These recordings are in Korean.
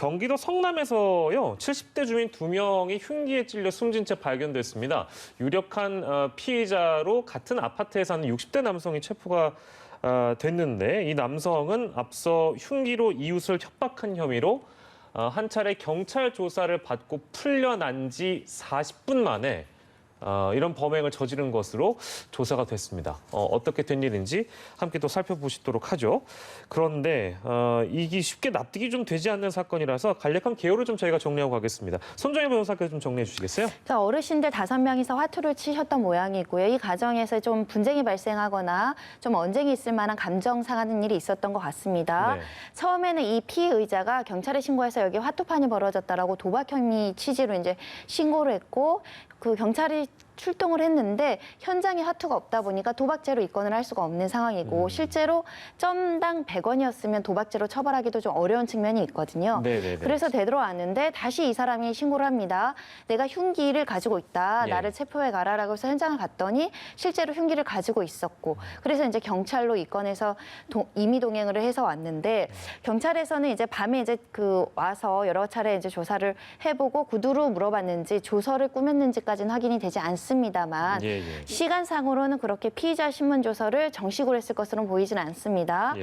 경기도 성남에서요 70대 주민 2명이 흉기에 찔려 숨진 채 발견됐습니다. 유력한 피의자로 같은 아파트에 사는 60대 남성이 체포가 됐는데 이 남성은 앞서 흉기로 이웃을 협박한 혐의로 한 차례 경찰 조사를 받고 풀려난 지 40분 만에 이런 범행을 저지른 것으로 조사가 됐습니다. 어떻게 된 일인지 함께 또 살펴보시도록 하죠. 그런데 이게 쉽게 납득이 좀 되지 않는 사건이라서 간략한 개요를 좀 저희가 정리하고 가겠습니다. 손정혜 변호사께서 좀 정리해 주시겠어요? 어르신들 5명이서 화투를 치셨던 모양이고요. 이 과정에서 좀 분쟁이 발생하거나 좀 언쟁이 있을 만한 감정 상하는 일이 있었던 것 같습니다. 네. 처음에는 이 피의자가 경찰에 신고해서 여기 화투판이 벌어졌다라고 도박 혐의 취지로 이제 신고를 했고 그 경찰이 출동을 했는데 현장에 화투가 없다 보니까 도박죄로 입건을 할 수가 없는 상황이고 실제로 점당 100원이었으면 도박죄로 처벌하기도 좀 어려운 측면이 있거든요. 네네네. 그래서 되돌아왔는데 다시 이 사람이 신고를 합니다. 내가 흉기를 가지고 있다. 예. 나를 체포해 가라라고 해서 현장을 갔더니 실제로 흉기를 가지고 있었고 그래서 이제 경찰로 입건해서 임의 동행을 해서 왔는데 경찰에서는 이제 밤에 이제 와서 여러 차례 이제 조사를 해보고 구두로 물어봤는지 조서를 꾸몄는지까지는 확인이 되지 않습니다만 시간상으로는 그렇게 피의자 신문조서를 정식으로 했을 것으로는 보이지는 않습니다.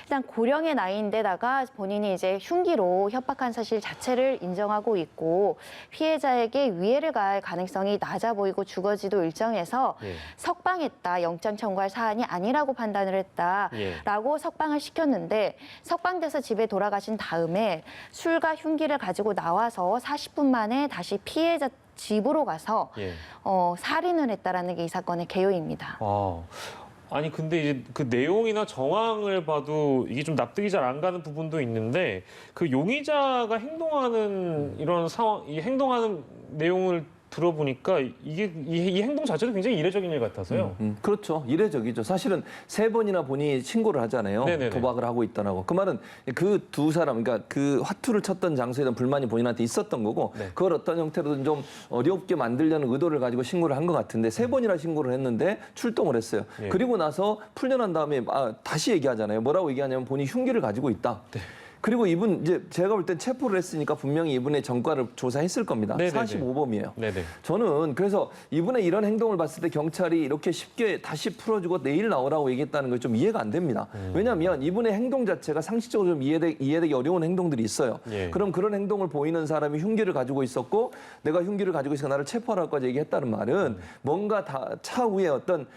일단 고령의 나이인데다가 본인이 이제 흉기로 협박한 사실 자체를 인정하고 있고 피해자에게 위해를 가할 가능성이 낮아 보이고 주거지도 일정해서 석방했다, 영장 청구할 사안이 아니라고 판단을 했다라고 석방을 시켰는데 석방돼서 집에 돌아가신 다음에 술과 흉기를 가지고 나와서 40분 만에 다시 피해자 집으로 가서 살인을 했다라는 게 이 사건의 개요입니다. 아니 근데 이제 그 내용이나 정황을 봐도 이게 좀 납득이 잘 안 가는 부분도 있는데 그 용의자가 행동하는 이런 상황, 이 행동하는 내용을 들어보니까 이 행동 자체도 굉장히 이례적인 일 같아서요. 그렇죠. 이례적이죠. 사실은 3번이나 본인이 신고를 하잖아요. 네네네. 도박을 하고 있다라고. 그 말은 그 두 사람, 그러니까 그 화투를 쳤던 장소에 대한 불만이 본인한테 있었던 거고 그걸 어떤 형태로든 좀 어렵게 만들려는 의도를 가지고 신고를 한 것 같은데 3번이나 신고를 했는데 출동을 했어요. 그리고 나서 풀려난 다음에 다시 얘기하잖아요. 뭐라고 얘기하냐면 본인이 흉기를 가지고 있다. 그리고 이분 이제 제가 볼 땐 체포를 했으니까 분명히 이분의 전과를 조사했을 겁니다. 45범이에요. 저는 그래서 이분의 이런 행동을 봤을 때 경찰이 이렇게 쉽게 다시 풀어주고 내일 나오라고 얘기했다는 게 좀 이해가 안 됩니다. 왜냐하면 이분의 행동 자체가 상식적으로 좀 이해되기 어려운 행동들이 있어요. 그럼 그런 행동을 보이는 사람이 흉기를 가지고 있었고 내가 흉기를 가지고 있으니까 나를 체포하라고까지 얘기했다는 말은 뭔가 차후에 어떤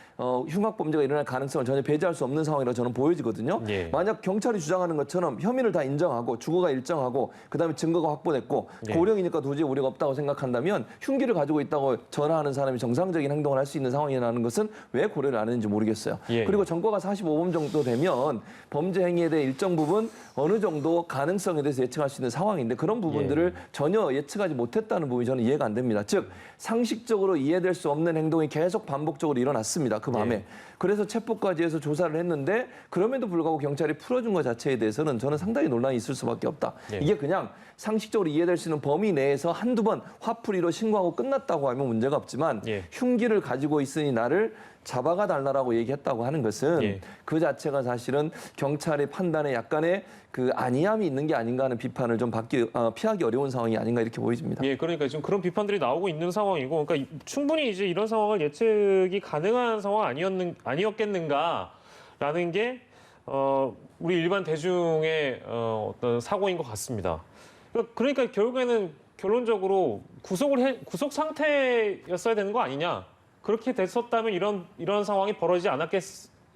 흉악 범죄가 일어날 가능성을 전혀 배제할 수 없는 상황이라고 저는 보여지거든요. 만약 경찰이 주장하는 것처럼 혐의를 다 인정하고 주거가 일정하고 그다음에 증거가 확보됐고 고령이니까 도저히 우려가 없다고 생각한다면 흉기를 가지고 있다고 전화하는 사람이 정상적인 행동을 할 수 있는 상황이라는 것은 왜 고려를 안 했는지 모르겠어요. 그리고 전과가 45범 정도 되면 범죄 행위에 대해 일정 부분 어느 정도 가능성에 대해서 예측할 수 있는 상황인데 그런 부분들을 전혀 예측하지 못했다는 부분이 저는 이해가 안 됩니다. 즉 상식적으로 이해될 수 없는 행동이 계속 반복적으로 일어났습니다. 그 밤에. 그래서 체포까지 해서 조사를 했는데 그럼에도 불구하고 경찰이 풀어준 것 자체에 대해서는 저는 상당히 논란이 있을 수밖에 없다. 이게 그냥 상식적으로 이해될 수 있는 범위 내에서 한두 번 화풀이로 신고하고 끝났다고 하면 문제가 없지만 흉기를 가지고 있으니 나를 잡아가 달라고 얘기했다고 하는 것은 그 자체가 사실은 경찰의 판단에 약간의 그 안이함이 있는 게 아닌가 하는 비판을 좀 피하기 어려운 상황이 아닌가 이렇게 보여집니다. 그러니까 지금 그런 비판들이 나오고 있는 상황이고, 그러니까 충분히 이제 이런 상황을 예측이 가능한 상황 아니었겠는가라는 게 우리 일반 대중의 어떤 사고인 것 같습니다. 그러니까 결국에는 결론적으로 구속 상태였어야 되는 거 아니냐? 그렇게 됐었다면 이런 상황이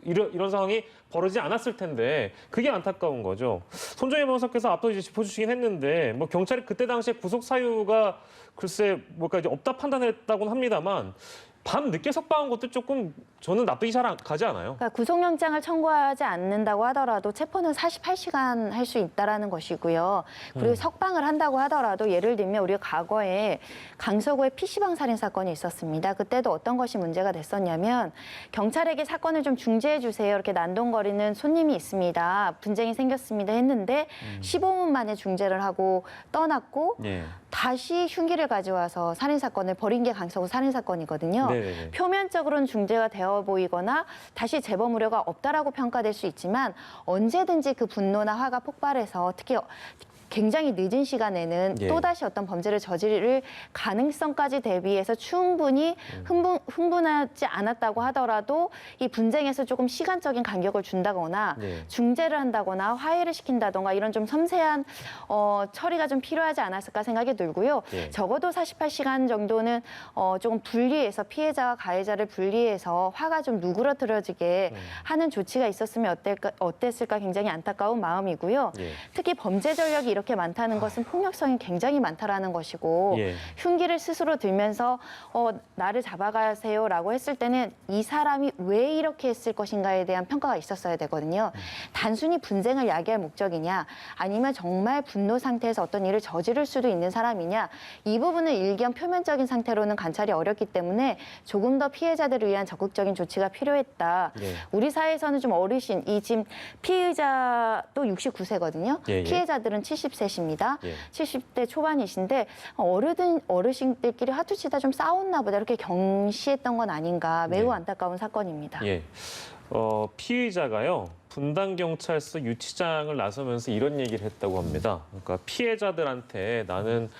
이런 상황이 벌어지지 않았을 텐데 그게 안타까운 거죠. 손정혜 변호사께서 앞서 이제 짚어주시긴 했는데 뭐 경찰이 그때 당시에 구속 사유가 글쎄 뭘까 이제 없다 판단했다고는 합니다만 밤 늦게 석방한 것도 조금 저는 납득이 잘 가지 않아요. 그러니까 구속영장을 청구하지 않는다고 하더라도 체포는 48시간 할 수 있다라는 것이고요. 그리고 석방을 한다고 하더라도 예를 들면 우리가 과거에 강서구의 PC방 살인 사건이 있었습니다. 그때도 어떤 것이 문제가 됐었냐면 경찰에게 사건을 좀 중재해 주세요. 이렇게 난동거리는 손님이 있습니다. 분쟁이 생겼습니다 했는데 15분 만에 중재를 하고 떠났고 다시 흉기를 가져와서 살인사건을 벌인 게 강서구 살인사건이거든요. 표면적으로는 중재가 되어 보이거나 다시 재범 우려가 없다라고 평가될 수 있지만 언제든지 그 분노나 화가 폭발해서 특히 굉장히 늦은 시간에는 예. 또다시 어떤 범죄를 저지를 가능성까지 대비해서 충분히 흥분하지 않았다고 하더라도 이 분쟁에서 조금 시간적인 간격을 준다거나 예. 중재를 한다거나 화해를 시킨다던가 이런 좀 섬세한 처리가 좀 필요하지 않았을까 생각이 들고요. 예. 적어도 48시간 정도는 조금 분리해서 피해자와 가해자를 분리해서 화가 좀 누그러뜨려지게 하는 조치가 있었으면 어땠을까 굉장히 안타까운 마음이고요. 예. 특히 범죄 전력이 이렇게 많다는 것은 폭력성이 굉장히 많다라는 것이고 예. 흉기를 스스로 들면서 나를 잡아가세요라고 했을 때는 이 사람이 왜 이렇게 했을 것인가에 대한 평가가 있었어야 되거든요. 단순히 분쟁을 야기할 목적이냐 아니면 정말 분노 상태에서 어떤 일을 저지를 수도 있는 사람이냐 이 부분을 일견 표면적인 상태로는 관찰이 어렵기 때문에 조금 더 피해자들을 위한 적극적인 조치가 필요했다. 예. 우리 사회에서는 좀 어르신, 이 지금 피의자도 69세거든요. 예, 예. 피해자들은 70세십니다. 예. 70대 초반이신데 어르신들끼리 화투치다 좀 싸웠나 보다 이렇게 경시했던 건 아닌가 매우 네. 안타까운 사건입니다. 예. 피의자가요. 분당 경찰서 유치장을 나서면서 이런 얘기를 했다고 합니다. 그러니까 피해자들한테 나는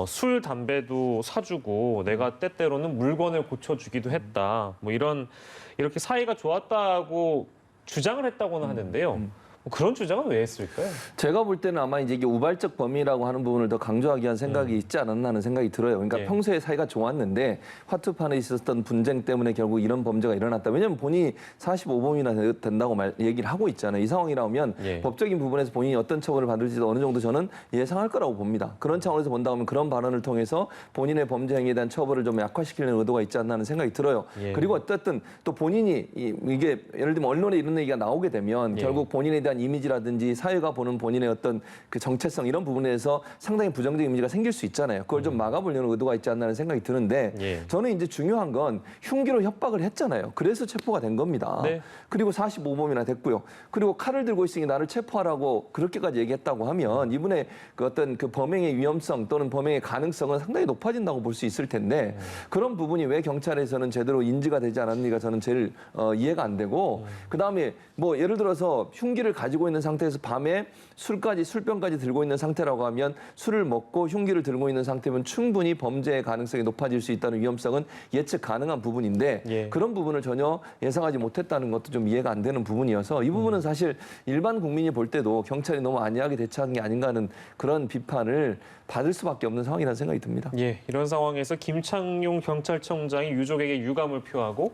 술, 담배도 사주고 내가 때때로는 물건을 고쳐주기도 했다. 뭐 이렇게 사이가 좋았다고 주장을 했다고는 하는데요. 그런 주장은 왜 했을까요? 제가 볼 때는 아마 이제 이게 우발적 범위라고 하는 부분을 더 강조하기 위한 생각이 있지 않았나 하는 생각이 들어요. 그러니까 예. 평소에 사이가 좋았는데 화투판에 있었던 분쟁 때문에 결국 이런 범죄가 일어났다. 왜냐하면 본인이 45범이나 된다고 얘기를 하고 있잖아요. 이 상황이라면 예. 법적인 부분에서 본인이 어떤 처벌을 받을지도 어느 정도 저는 예상할 거라고 봅니다. 그런 차원에서 본다면 그런 발언을 통해서 본인의 범죄 행위에 대한 처벌을 좀 약화시키려는 의도가 있지 않나 하는 생각이 들어요. 예. 그리고 어쨌든 또 본인이 이게 예를 들면 언론에 이런 얘기가 나오게 되면 예. 결국 본인에 대한 이미지라든지 사회가 보는 본인의 어떤 그 정체성 이런 부분에서 상당히 부정적인 이미지가 생길 수 있잖아요. 그걸 좀 막아보려는 의도가 있지 않나 하는 생각이 드는데 예. 저는 이제 중요한 건 흉기로 협박을 했잖아요. 그래서 체포가 된 겁니다. 네. 그리고 45범이나 됐고요. 그리고 칼을 들고 있으니 나를 체포하라고 그렇게까지 얘기했다고 하면 이분의 그 어떤 그 범행의 위험성 또는 범행의 가능성은 상당히 높아진다고 볼 수 있을 텐데 그런 부분이 왜 경찰에서는 제대로 인지가 되지 않았는지가 저는 제일 이해가 안 되고 그다음에 뭐 예를 들어서 흉기를 가지고 있는 상태에서 밤에 술병까지 들고 있는 상태라고 하면 술을 먹고 흉기를 들고 있는 상태면 충분히 범죄의 가능성이 높아질 수 있다는 위험성은 예측 가능한 부분인데 예. 그런 부분을 전혀 예상하지 못했다는 것도 좀 이해가 안 되는 부분이어서 이 부분은 사실 일반 국민이 볼 때도 경찰이 너무 안이하게 대처한 게 아닌가 하는 그런 비판을 받을 수밖에 없는 상황이라는 생각이 듭니다. 예, 이런 상황에서 김창룡 경찰청장이 유족에게 유감을 표하고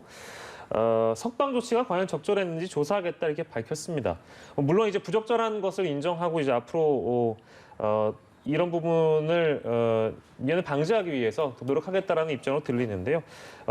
석방 조치가 과연 적절했는지 조사하겠다 이렇게 밝혔습니다. 물론 이제 부적절한 것을 인정하고 이제 앞으로 이런 부분을 미연에 방지하기 위해서 더 노력하겠다라는 입장으로 들리는데요.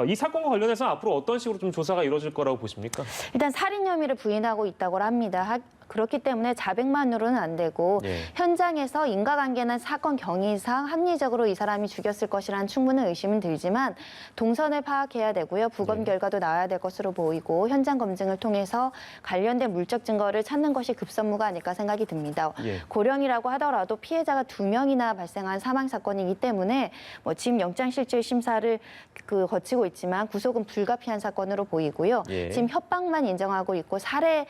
이 사건과 관련해서 앞으로 어떤 식으로 좀 조사가 이루어질 거라고 보십니까? 일단 살인 혐의를 부인하고 있다고 합니다. 그렇기 때문에 자백만으로는 안 되고 예. 현장에서 인과관계나 사건 경위상 합리적으로 이 사람이 죽였을 것이라는 충분한 의심은 들지만 동선을 파악해야 되고요. 부검 결과도 나와야 될 것으로 보이고 현장 검증을 통해서 관련된 물적 증거를 찾는 것이 급선무가 아닐까 생각이 듭니다. 예. 고령이라고 하더라도 피해자가 2명이나 발생한 사망 사건이기 때문에 지금 영장실질 심사를 거치고 있지만 구속은 불가피한 사건으로 보이고요. 예. 지금 협박만 인정하고 있고 살해의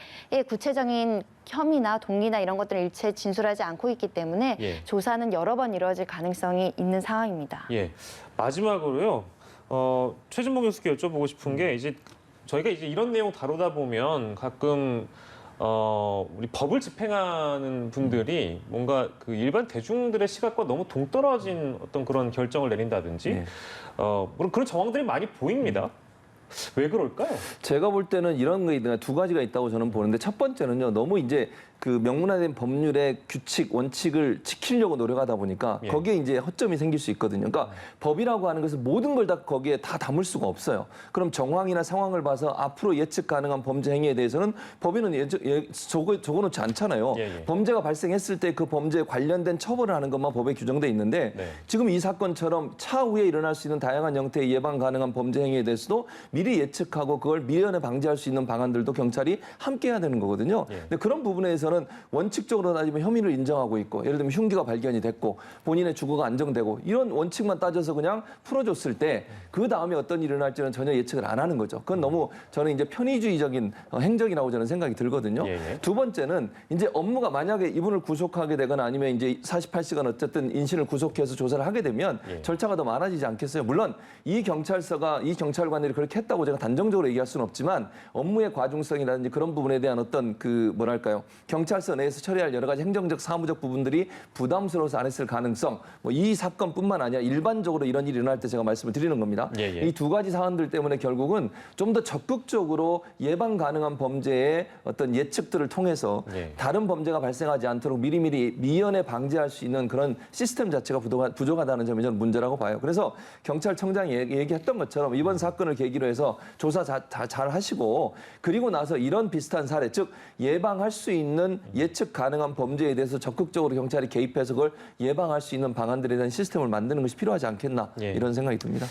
구체적인 혐의나 동기나 이런 것들을 일체 진술하지 않고 있기 때문에 예. 조사는 여러 번 이루어질 가능성이 있는 상황입니다. 예. 마지막으로요. 최진봉 교수께 여쭤보고 싶은 게 이제 저희가 이제 이런 내용 다루다 보면 가끔 우리 법을 집행하는 분들이 뭔가 그 일반 대중들의 시각과 너무 동떨어진 어떤 그런 결정을 내린다든지 네. 물론 그런 정황들이 많이 보입니다. 왜 그럴까요? 제가 볼 때는 이런 게 두 가지가 있다고 저는 보는데 첫 번째는요. 너무 이제 그 명문화된 법률의 규칙, 원칙을 지키려고 노력하다 보니까 예. 거기에 이제 허점이 생길 수 있거든요. 그러니까 법이라고 하는 것은 모든 걸 다 거기에 다 담을 수가 없어요. 그럼 정황이나 상황을 봐서 앞으로 예측 가능한 범죄 행위에 대해서는 법에는 적어놓지 않잖아요. 예. 범죄가 발생했을 때 그 범죄에 관련된 처벌을 하는 것만 법에 규정돼 있는데 네. 지금 이 사건처럼 차후에 일어날 수 있는 다양한 형태의 예방 가능한 범죄 행위에 대해서도 미리 예측하고 그걸 미연에 방지할 수 있는 방안들도 경찰이 함께 해야 되는 거거든요. 예. 근데 그런 부분에서 저는 원칙적으로 따지면 혐의를 인정하고 있고 예를 들면 흉기가 발견이 됐고 본인의 주거가 안정되고 이런 원칙만 따져서 그냥 풀어줬을 때 그 다음에 어떤 일이 일어날지는 전혀 예측을 안 하는 거죠. 그건 너무 저는 이제 편의주의적인 행정이라고 저는 생각이 들거든요. 두 번째는 이제 업무가 만약에 이분을 구속하게 되거나 아니면 이제 48시간 어쨌든 인신을 구속해서 조사를 하게 되면 절차가 더 많아지지 않겠어요? 물론 이 경찰관들이 그렇게 했다고 제가 단정적으로 얘기할 수는 없지만 업무의 과중성이라든지 그런 부분에 대한 어떤 그 뭐랄까요? 경찰서 내에서 처리할 여러 가지 행정적 사무적 부분들이 부담스러워서 안 했을 가능성 뭐 이 사건뿐만 아니라 일반적으로 이런 일이 일어날 때 제가 말씀을 드리는 겁니다. 이 두 가지 사안들 때문에 결국은 좀 더 적극적으로 예방 가능한 범죄의 어떤 예측들을 통해서 다른 범죄가 발생하지 않도록 미리미리 미연에 방지할 수 있는 그런 시스템 자체가 부족하다는 점이 저는 문제라고 봐요. 그래서 경찰청장이 얘기했던 것처럼 이번 사건을 계기로 해서 조사 잘 하시고 그리고 나서 이런 비슷한 사례, 즉 예방할 수 있는 예측 가능한 범죄에 대해서 적극적으로 경찰이 개입해서 그걸 예방할 수 있는 방안들에 대한 시스템을 만드는 것이 필요하지 않겠나 이런 생각이 듭니다.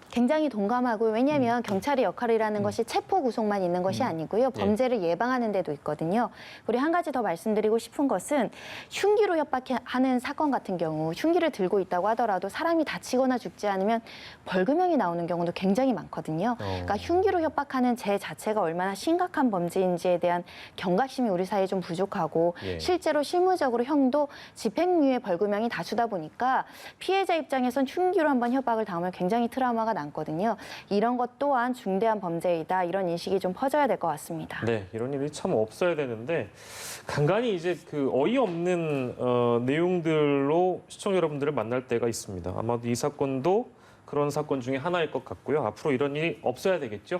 굉장히 동감하고요. 왜냐하면 경찰의 역할이라는 것이 체포 구속만 있는 것이 아니고요. 범죄를 예방하는 데도 있거든요. 그리고 한 가지 더 말씀드리고 싶은 것은 흉기로 협박하는 사건 같은 경우 흉기를 들고 있다고 하더라도 사람이 다치거나 죽지 않으면 벌금형이 나오는 경우도 굉장히 많거든요. 그러니까 흉기로 협박하는 죄 자체가 얼마나 심각한 범죄인지에 대한 경각심이 우리 사회에 좀 부족하고 실제로 실무적으로 형도 집행유예 벌금형이 다수다 보니까 피해자 입장에선 흉기로 한번 협박을 당하면 굉장히 트라우마가 남거든요. 이런 것 또한 중대한 범죄이다. 이런 인식이 좀 퍼져야 될 것 같습니다. 네, 이런 일이 참 없어야 되는데 간간히 이제 그 어이없는 내용들로 시청자 여러분들을 만날 때가 있습니다. 아마도 이 사건도 그런 사건 중에 하나일 것 같고요. 앞으로 이런 일이 없어야 되겠죠.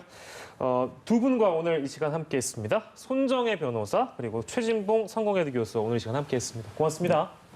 두 분과 오늘 이 시간 함께했습니다. 손정혜 변호사 그리고 최진봉 성공회대 교수 오늘 이 시간 함께했습니다. 고맙습니다.